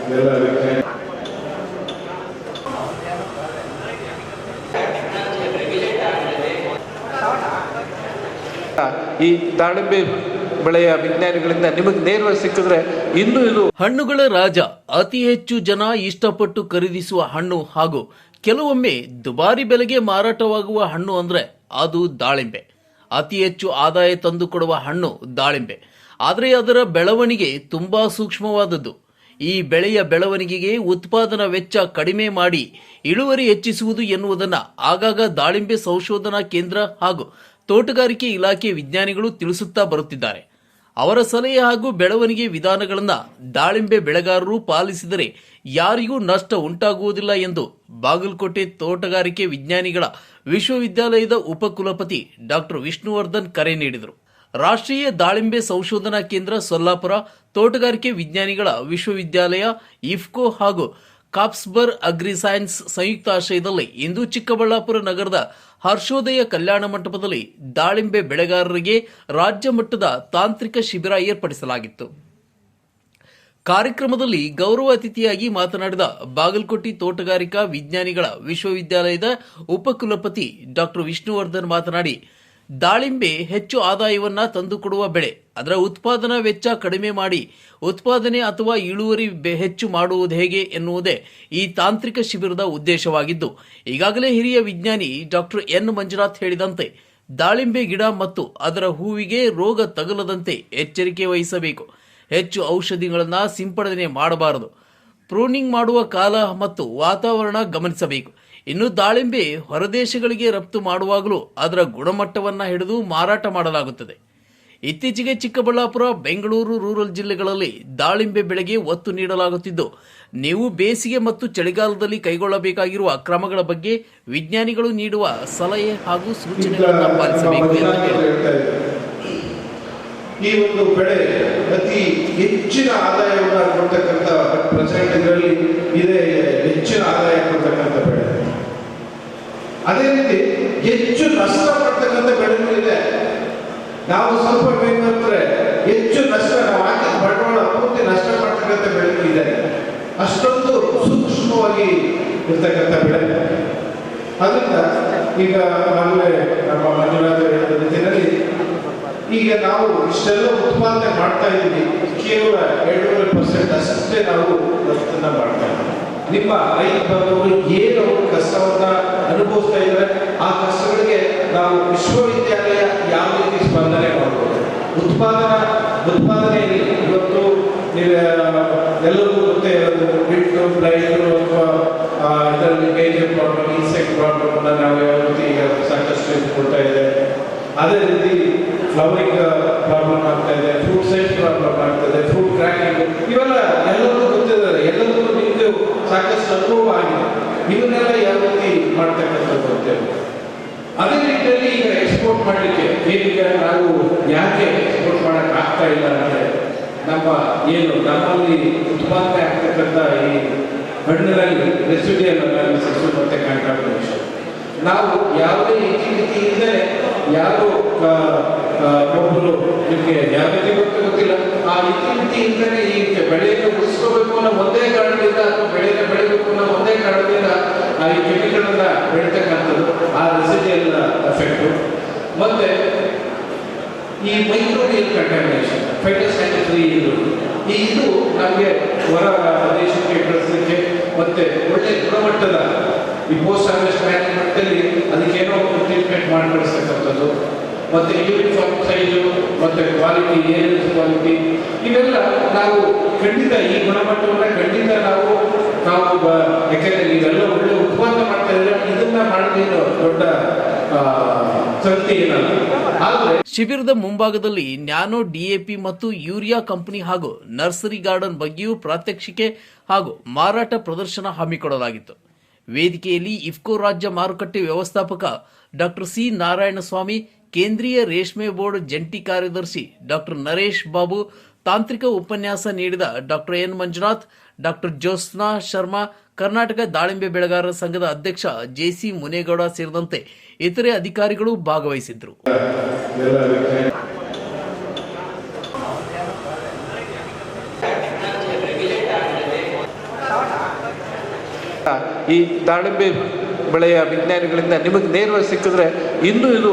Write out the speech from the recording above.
ಈ ದಾಳಿಂಬೆ ಬೆಳೆಯ ವಿಜ್ಞಾನಿಗಳಿಂದ ನಿಮಗೆ ನೇರವಾಗಿ ಸಿಕ್ಕಿದ್ರೆ ಇನ್ನೂ ಇದು ಹಣ್ಣುಗಳ ರಾಜ, ಅತಿ ಹೆಚ್ಚು ಜನ ಇಷ್ಟಪಟ್ಟು ಖರೀದಿಸುವ ಹಣ್ಣು ಹಾಗೂ ಕೆಲವೊಮ್ಮೆ ದುಬಾರಿ ಬೆಲೆಗೆ ಮಾರಾಟವಾಗುವ ಹಣ್ಣು ಅಂದ್ರೆ ಅದು ದಾಳಿಂಬೆ. ಅತಿ ಹೆಚ್ಚು ಆದಾಯ ತಂದುಕೊಡುವ ಹಣ್ಣು ದಾಳಿಂಬೆ. ಆದರೆ ಅದರ ಬೆಳವಣಿಗೆ ತುಂಬಾ ಸೂಕ್ಷ್ಮವಾದದ್ದು. ಈ ಬೆಳೆಯ ಬೆಳವಣಿಗೆಗೆ ಉತ್ಪಾದನಾ ವೆಚ್ಚ ಕಡಿಮೆ ಮಾಡಿ ಇಳುವರಿ ಹೆಚ್ಚಿಸುವುದು ಎನ್ನುವುದನ್ನು ಆಗಾಗ ದಾಳಿಂಬೆ ಸಂಶೋಧನಾ ಕೇಂದ್ರ ಹಾಗೂ ತೋಟಗಾರಿಕೆ ಇಲಾಖೆ ವಿಜ್ಞಾನಿಗಳು ತಿಳಿಸುತ್ತಾ ಬರುತ್ತಿದ್ದಾರೆ. ಅವರ ಸಲಹೆ ಹಾಗೂ ಬೆಳವಣಿಗೆ ವಿಧಾನಗಳನ್ನು ದಾಳಿಂಬೆ ಬೆಳೆಗಾರರು ಪಾಲಿಸಿದರೆ ಯಾರಿಗೂ ನಷ್ಟ ಉಂಟಾಗುವುದಿಲ್ಲ ಎಂದು ಬಾಗಲಕೋಟೆ ತೋಟಗಾರಿಕೆ ವಿಜ್ಞಾನಿಗಳ ವಿಶ್ವವಿದ್ಯಾಲಯದ ಉಪಕುಲಪತಿ ಡಾಕ್ಟರ್ ವಿಷ್ಣುವರ್ಧನ್ ಕರೆ ನೀಡಿದರು. ರಾಷ್ಟ್ರೀಯ ದಾಳಿಂಬೆ ಸಂಶೋಧನಾ ಕೇಂದ್ರ ಸೊಲ್ಲಾಪುರ, ತೋಟಗಾರಿಕೆ ವಿಜ್ಞಾನಿಗಳ ವಿಶ್ವವಿದ್ಯಾಲಯ, ಇಫ್ಕೋ ಹಾಗೂ ಕಾಪ್ಸ್ಬರ್ ಅಗ್ರಿಸೈನ್ಸ್ ಸಂಯುಕ್ತಾಶ್ರಯದಲ್ಲಿ ಇಂದು ಚಿಕ್ಕಬಳ್ಳಾಪುರ ನಗರದ ಹರ್ಷೋದಯ ಕಲ್ಯಾಣ ಮಂಟಪದಲ್ಲಿ ದಾಳಿಂಬೆ ಬೆಳೆಗಾರರಿಗೆ ರಾಜ್ಯ ಮಟ್ಟದ ತಾಂತ್ರಿಕ ಶಿಬಿರ ಏರ್ಪಡಿಸಲಾಗಿತ್ತು. ಕಾರ್ಯಕ್ರಮದಲ್ಲಿ ಗೌರವ ಅತಿಥಿಯಾಗಿ ಮಾತನಾಡಿದ ಬಾಗಲಕೋಟೆ ತೋಟಗಾರಿಕಾ ವಿಜ್ಞಾನಿಗಳ ವಿಶ್ವವಿದ್ಯಾಲಯದ ಉಪಕುಲಪತಿ ಡಾಕ್ಟರ್ ವಿಷ್ಣುವರ್ಧನ್ ಮಾತನಾಡಿ, ದಾಳಿಂಬೆ ಹೆಚ್ಚು ಆದಾಯವನ್ನ ತಂದುಕೊಡುವ ಬೆಳೆ. ಅದರ ಉತ್ಪಾದನಾ ವೆಚ್ಚ ಕಡಿಮೆ ಮಾಡಿ ಉತ್ಪಾದನೆ ಅಥವಾ ಇಳುವರಿ ಹೆಚ್ಚು ಮಾಡುವುದು ಹೇಗೆ ಎನ್ನುವುದೇ ಈ ತಾಂತ್ರಿಕ ಶಿಬಿರದ ಉದ್ದೇಶವಾಗಿದ್ದು, ಈಗಾಗಲೇ ಹಿರಿಯ ವಿಜ್ಞಾನಿ ಡಾಕ್ಟರ್ ಎನ್ ಮಂಜುನಾಥ್ ಹೇಳಿದಂತೆ ದಾಳಿಂಬೆ ಗಿಡ ಮತ್ತು ಅದರ ಹೂವಿಗೆ ರೋಗ ತಗುಲದಂತೆ ಎಚ್ಚರಿಕೆ ವಹಿಸಬೇಕು. ಹೆಚ್ಚು ಔಷಧಿಗಳನ್ನು ಸಿಂಪಡಣೆ ಮಾಡಬಾರದು. ಪ್ರೂನಿಂಗ್ ಮಾಡುವ ಕಾಲ ಮತ್ತು ವಾತಾವರಣ ಗಮನಿಸಬೇಕು. ಇನ್ನು ದಾಳಿಂಬೆ ಹೊರದೇಶಗಳಿಗೆ ರಫ್ತು ಮಾಡುವಾಗಲೂ ಅದರ ಗುಣಮಟ್ಟವನ್ನು ಹಿಡಿದು ಮಾರಾಟ ಮಾಡಲಾಗುತ್ತದೆ. ಇತ್ತೀಚೆಗೆ ಚಿಕ್ಕಬಳ್ಳಾಪುರ, ಬೆಂಗಳೂರು ರೂರಲ್ ಜಿಲ್ಲೆಗಳಲ್ಲಿ ದಾಳಿಂಬೆ ಬೆಳೆಗೆ ಒತ್ತು ನೀಡಲಾಗುತ್ತಿದ್ದು, ನೀವು ಬೇಸಿಗೆ ಮತ್ತು ಚಳಿಗಾಲದಲ್ಲಿ ಕೈಗೊಳ್ಳಬೇಕಾಗಿರುವ ಕ್ರಮಗಳ ಬಗ್ಗೆ ವಿಜ್ಞಾನಿಗಳು ನೀಡುವ ಸಲಹೆ ಹಾಗೂ ಸೂಚನೆಗಳನ್ನು ಪಾಲಿಸಬೇಕು ಎಂದು ಹೇಳಿದರು. ಈ ಒಂದು ಬೆಳೆ ಅತಿ ಹೆಚ್ಚಿನ ಆದಾಯವನ್ನು ಕೊಡ್ತಕ್ಕಂಥ ಪ್ರೆಸೆಂಟ್ ಇದರಲ್ಲಿ ಇದೆ, ಹೆಚ್ಚಿನ ಆದಾಯ ಕೊಡ್ತಕ್ಕಂಥ ಬೆಳೆ. ಅದೇ ರೀತಿ ಹೆಚ್ಚು ನಷ್ಟ ಪಡ್ತಕ್ಕಂಥ ಬೆಳೆನೂ ಇದೆ. ನಾವು ಸ್ವಲ್ಪ ಬೇಕಾದ್ರೆ ಹೆಚ್ಚು ನಷ್ಟ, ನಾವು ಹಾಕಿದ ಬಂಡವಾಳ ಪೂರ್ತಿ ನಷ್ಟ ಪಡ್ತಕ್ಕಂಥ ಬೆಳೆನೂ ಇದೆ. ಅಷ್ಟೊಂದು ಸೂಕ್ಷ್ಮವಾಗಿ ಇರ್ತಕ್ಕಂಥ ಬೆಳೆ. ಅದರಿಂದ ಈಗ ಆಗಲೇ ನಮ್ಮ ಮಂಜುನಾಥ ಹೇಳಿದ ರೀತಿಯಲ್ಲಿ ಈಗ ನಾವು ಇಷ್ಟೆಲ್ಲ ಉತ್ಪಾದನೆ ಮಾಡ್ತಾ ಇದ್ದೀವಿ, ಕೇವಲ 2.5% ಅಷ್ಟೇ ನಾವು ರಫ್ತನ್ನ ಮಾಡ್ತಾ ಇದ್ದೀವಿ. ನಿಮ್ಮ ರೈತ ಬಂಧುಗಳು ಏನು ಕಷ್ಟವನ್ನ ಅನುಭವಿಸ್ತಾ ಇದ್ದಾರೆ, ಆ ಕಷ್ಟಗಳಿಗೆ ನಾವು ವಿಶ್ವವಿದ್ಯಾಲಯ ಯಾವ ರೀತಿ ಸ್ಪಂದನೆ ಮಾಡಬಹುದು, ಉತ್ಪಾದನೆಯಲ್ಲಿ ಇವತ್ತು ಎಲ್ಲರಿಗೂ ಗೊತ್ತೇ ಬಿಟ್ಟು ಬ್ಲೈಂಡ್ ಅಥವಾ ಇದರಲ್ಲಿ ಮೇಜರ್ ಪ್ರಾಬ್ಲಮ್, ಇನ್ಸೆಕ್ಟ್ ಪ್ರಾಬ್ಲಮ್ ಅನ್ನ ನಾವು ಯಾವ ರೀತಿ ಸಾಕಷ್ಟು ಕೊಡ್ತಾ ಇದೆ. ಅದೇ ರೀತಿ ಫ್ಲವರಿಂಗ್ ಪ್ರಾಬ್ಲಮ್ ಆಗ್ತಾ ಇದೆ, ಫ್ರೂಟ್ ಸೈಜ್ ಪ್ರಾಬ್ಲಮ್ ಆಗ್ತದೆ, ಫ್ರೂಟ್ ಕ್ರ್ಯಾಕಿಂಗ್, ಇವೆಲ್ಲ ಎಲ್ಲರಿಗೂ ಗೊತ್ತಿದ್ದಾರೆ, ಎಲ್ಲರಿಗೂ ನಿಮ್ಗೆ ಸಾಕಷ್ಟು ಅನುಭವ ಆಗಿದೆ. ಇವನ್ನೆಲ್ಲ ಯಾವ ರೀತಿ ಮಾಡ್ತಕ್ಕಂಥದ್ದು ಅಂತೇಳಿ. ಅದೇ ರೀತಿಯಲ್ಲಿ ಈಗ ಎಕ್ಸ್ಪೋರ್ಟ್ ಮಾಡಲಿಕ್ಕೆ ಈಗ ನಾವು ಯಾಕೆ ಎಕ್ಸ್ಪೋರ್ಟ್ ಮಾಡಕ್ ಆಗ್ತಾ ಇಲ್ಲ ಅಂದ್ರೆ, ನಮ್ಮಲ್ಲಿ ಉತ್ಪಾದನೆ ಆಗ್ತಕ್ಕಂಥ ಈ ಹಣ್ಣಿನಲ್ಲಿ ರೆಸಿಡಿಯಲ್ ಅನಾಲಿಸಿಸ್ ಮತ್ತೆ ಕಾಂಟ್ಯಾಮಿನೇಷನ್, ನಾವು ಯಾವುದೇ ಇತಿಮಿತಿ ಇಲ್ಲದೆ ಯಾರು ಒಬ್ಬರು ನಿಮಗೆ ಯಾವ ರೀತಿ ಗೊತ್ತಿಲ್ಲ, ಆ ಇತಿಮಿತಿ ಇಲ್ಲದೆ ಈ ಬೆಳೆಯನ್ನು ಉಳಿಸ್ಕೋಬೇಕು ಅನ್ನೋ ಒಂದೇ ಕಾರಣದಿಂದ ಅಥವಾ ಬೆಳೆಯನ್ನು ಬೆಳಿಬೇಕು ಅನ್ನೋ ಒಂದೇ ಕಾರಣದಿಂದ ಈ ಕೆಮಿಕಲ್ ಅನ್ನ ಬೆಳಿತಕ್ಕಂಥದ್ದು, ಆ ರೆಸಿಡಿಯಲ್ ಎಫೆಕ್ಟ್. ಮತ್ತೆ ಈ ಮೈಕ್ರೋಬಿಯಲ್ ಕಂಟಾಮಿನೇಷನ್, ಫೈಟೋಸ್ಯಾನಿಟರಿ ಇದು ನಮಗೆ ಹೊರ ದೇಶಕ್ಕೆ ಕಳಿಸಲಿಕ್ಕೆ ಮತ್ತೆ ಒಳ್ಳೆ ಗುಣಮಟ್ಟದ ಈ ಪೋಸ್ಟ್ ಹಾರ್ವೆಸ್ಟ್ ಮ್ಯಾನೇಜ್ಮೆಂಟ್ ಅಲ್ಲಿ ಅದಕ್ಕೇನೋ ಟ್ರೀಟ್ಮೆಂಟ್ ಮಾಡಿ ಕಳಿಸ್ತಕ್ಕಂಥದ್ದು, ಮತ್ತೆ ಯೂನಿಫಾರ್ಮ್ ಸೈಜು ಮತ್ತೆ ಕ್ವಾಲಿಟಿ, ಏರಿಯಲ್ ಕ್ವಾಲಿಟಿ, ಇವೆಲ್ಲ ನಾವು ಖಂಡಿತ ಈ ಗುಣಮಟ್ಟವನ್ನ ಖಂಡಿತ ನಾವು ಯಾಕೆಂದ್ರೆ ನೀವೆಲ್ಲ ಒಳ್ಳೆ ಉತ್ಪಾದನೆ ಮಾಡ್ತಾ ಇದ್ರೆ ಇದನ್ನ ಮಾಡೋದೇನು ದೊಡ್ಡ ಸಂಗತಿ ಏನಲ್ಲ. ಆದ್ರೆ ಶಿಬಿರದ ಮುಂಭಾಗದಲ್ಲಿ ನ್ಯಾನೋ ಡಿಎಪಿ ಮತ್ತು ಯೂರಿಯಾ ಕಂಪನಿ ಹಾಗೂ ನರ್ಸರಿ ಗಾರ್ಡನ್ ಬಗ್ಗೆಯೂ ಪ್ರಾತ್ಯಕ್ಷಿಕೆ ಹಾಗೂ ಮಾರಾಟ ಪ್ರದರ್ಶನ ಹಮ್ಮಿಕೊಳ್ಳಲಾಗಿತ್ತು. ವೇದಿಕೆಯಲ್ಲಿ ಇಫ್ಕೋ ರಾಜ್ಯ ಮಾರುಕಟ್ಟೆ ವ್ಯವಸ್ಥಾಪಕ ಡಾಕ್ಟರ್ ಸಿ ನಾರಾಯಣಸ್ವಾಮಿ, ಕೇಂದ್ರೀಯ ರೇಷ್ಮೆ ಬೋರ್ಡ್ ಜಂಟಿ ಕಾರ್ಯದರ್ಶಿ ಡಾಕ್ಟರ್ ನರೇಶ್ ಬಾಬು, ತಾಂತ್ರಿಕ ಉಪನ್ಯಾಸ ನೀಡಿದ doctor N Manjunath, doctor Jyotsna Sharma, Karnataka ದಾಳಿಂಬೆ ಬೆಳೆಗಾರರ ಸಂಘದ ಅಧ್ಯಕ್ಷ ಜೆಸಿ ಮುನೇಗೌಡ ಸೇರಿದಂತೆ ಇತರೆ ಅಧಿಕಾರಿಗಳು ಭಾಗವಹಿಸಿದ್ದರು. ಈ ದಾಳಿಂಬೆ ಬೆಳೆಯ ವಿಜ್ಞಾನಿಗಳಿಂದ ನಿಮಗೆ ನೇರವಾಗಿ ಸಿಕ್ಕಿದ್ರೆ ಇನ್ನೂ ಇದು